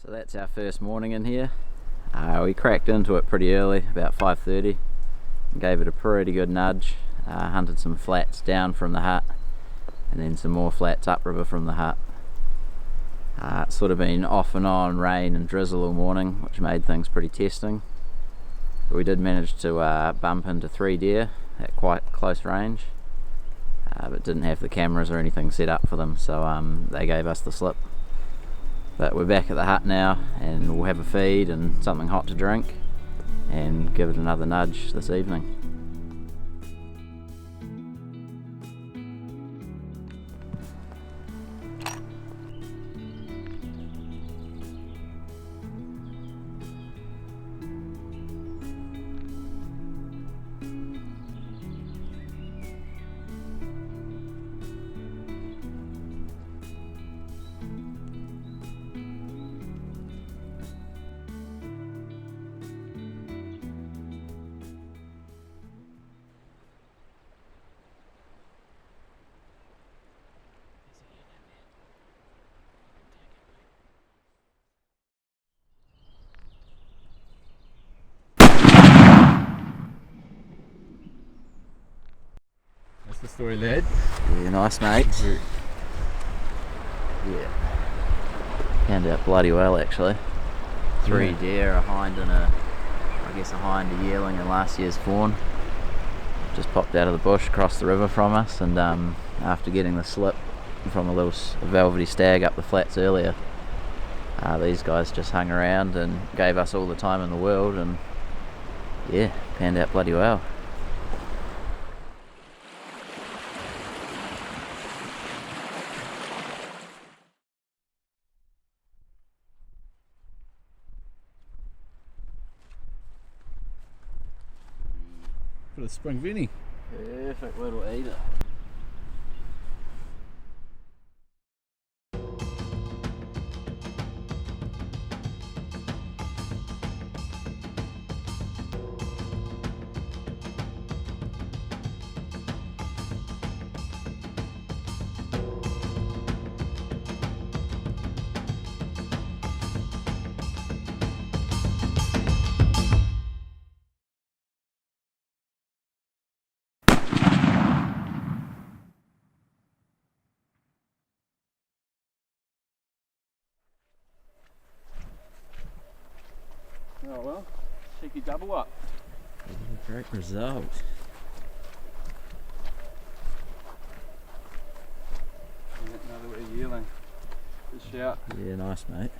So that's our first morning in here. We cracked into it pretty early, about 5:30, and gave it a pretty good nudge. Hunted some flats down from the hut and then some more flats upriver from the hut. It's sort of been off and on rain and drizzle all morning, which made things pretty testing. But we did manage to bump into 3 deer at quite close range, but didn't have the cameras or anything set up for them, so they gave us the slip. But we're back at the hut now, and we'll have a feed and something hot to drink and give it another nudge this evening. That's the story, lad. Yeah, nice mate. Yeah, panned out bloody well actually. 3 deer, a hind and a hind, a yearling and last year's fawn. Just popped out of the bush across the river from us, and after getting the slip from a little velvety stag up the flats earlier, these guys just hung around and gave us all the time in the world, and yeah, panned out bloody well. For the spring venny. Perfect little eater. Oh well, cheeky double up. Great result. Another wee yearling. Good shout. Yeah, nice mate.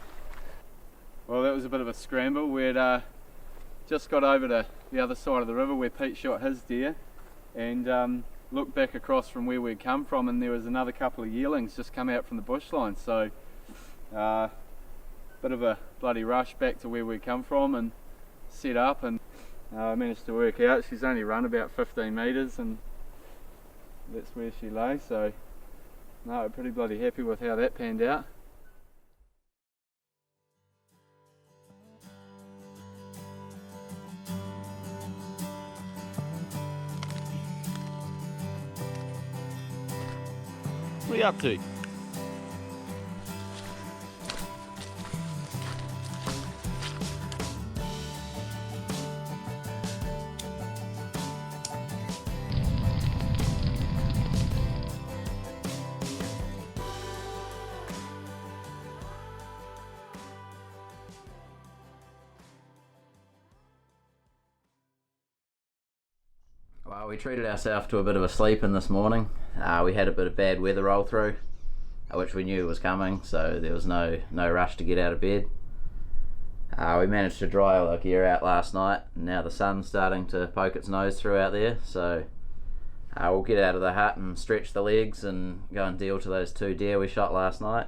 Well, that was a bit of a scramble. We'd just got over to the other side of the river where Pete shot his deer, and looked back across from where we'd come from, and there was another couple of yearlings just come out from the bush line. So bit of a bloody rush back to where we come from and set up, and managed to work out she's only run about 15 metres, and that's where she lay. So no, we're pretty bloody happy with how that panned out. What are you up to? Well, we treated ourselves to a bit of a sleep in this morning. We had a bit of bad weather roll through, which we knew was coming, so there was no rush to get out of bed. We managed to dry all our gear out last night, and now the sun's starting to poke its nose through out there, so we'll get out of the hut and stretch the legs and go and deal to those 2 deer we shot last night.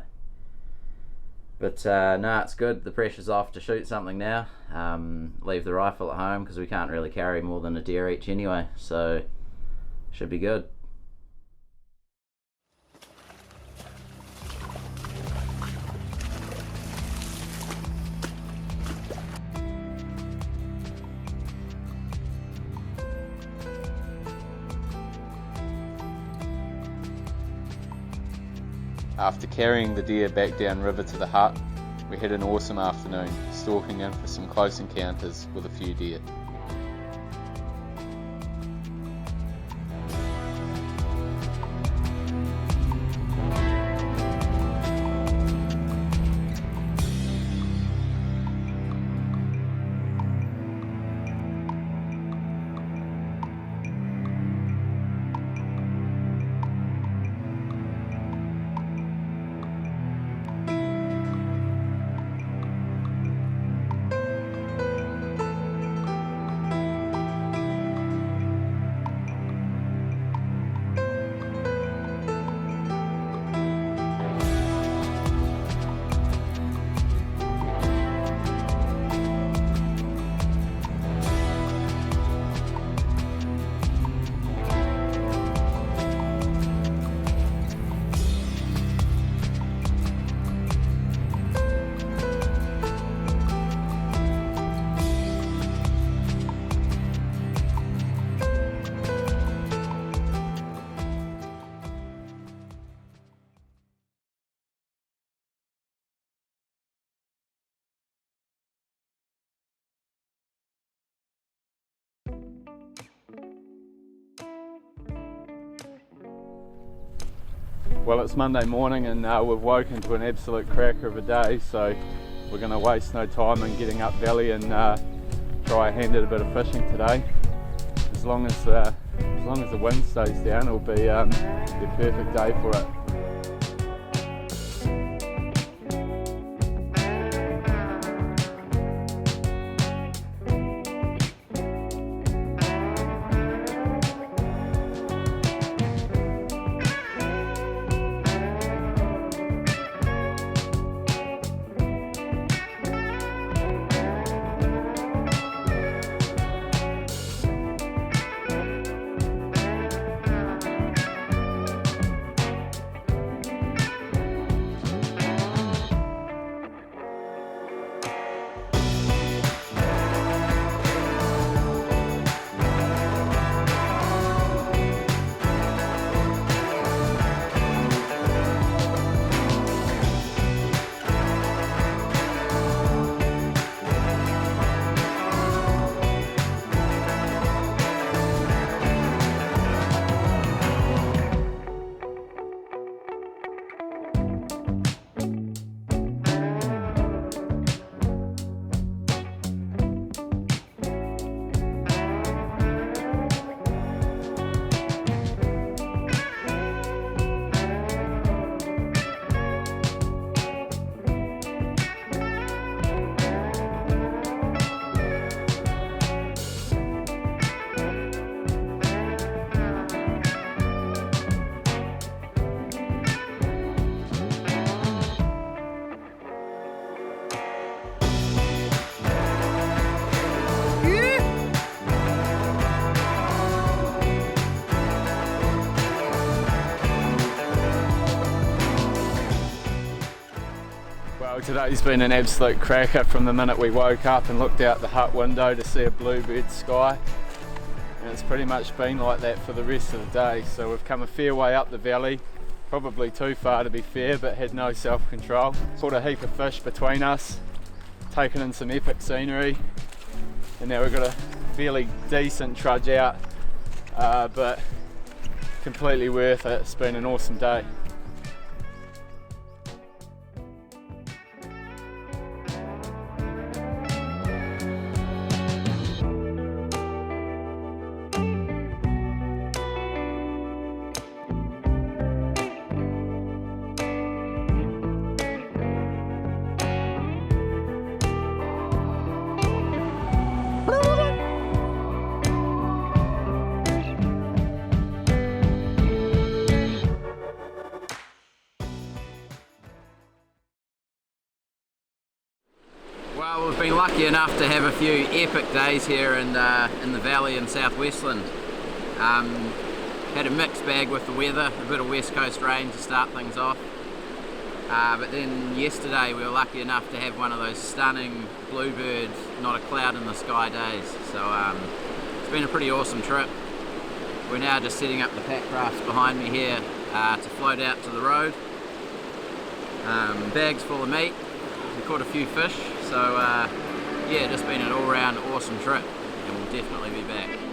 But no, it's good. The pressure's off to shoot something now. Leave the rifle at home because we can't really carry more than a deer each anyway, so should be good. After carrying the deer back down river to the hut, we had an awesome afternoon, stalking in for some close encounters with a few deer. Well, it's Monday morning and we've woken to an absolute cracker of a day, so we're going to waste no time in getting up valley and try a hand at a bit of fishing today. As long as the wind stays down, it'll be the perfect day for it. Today's been an absolute cracker from the minute we woke up and looked out the hut window to see a bluebird sky, and it's pretty much been like that for the rest of the day. So we've come a fair way up the valley, probably too far to be fair, but had no self-control. Caught a heap of fish between us, taken in some epic scenery, and now we've got a fairly decent trudge out, but completely worth it. It's been an awesome day. Well, we've been lucky enough to have a few epic days here in the valley in South Westland. Had a mixed bag with the weather, a bit of west coast rain to start things off. But then yesterday we were lucky enough to have one of those stunning bluebird, not a cloud in the sky days. So it's been a pretty awesome trip. We're now just setting up the pack rafts behind me here to float out to the road. Bags full of meat, We caught a few fish, so yeah, just been an all-round awesome trip, and we'll definitely be back.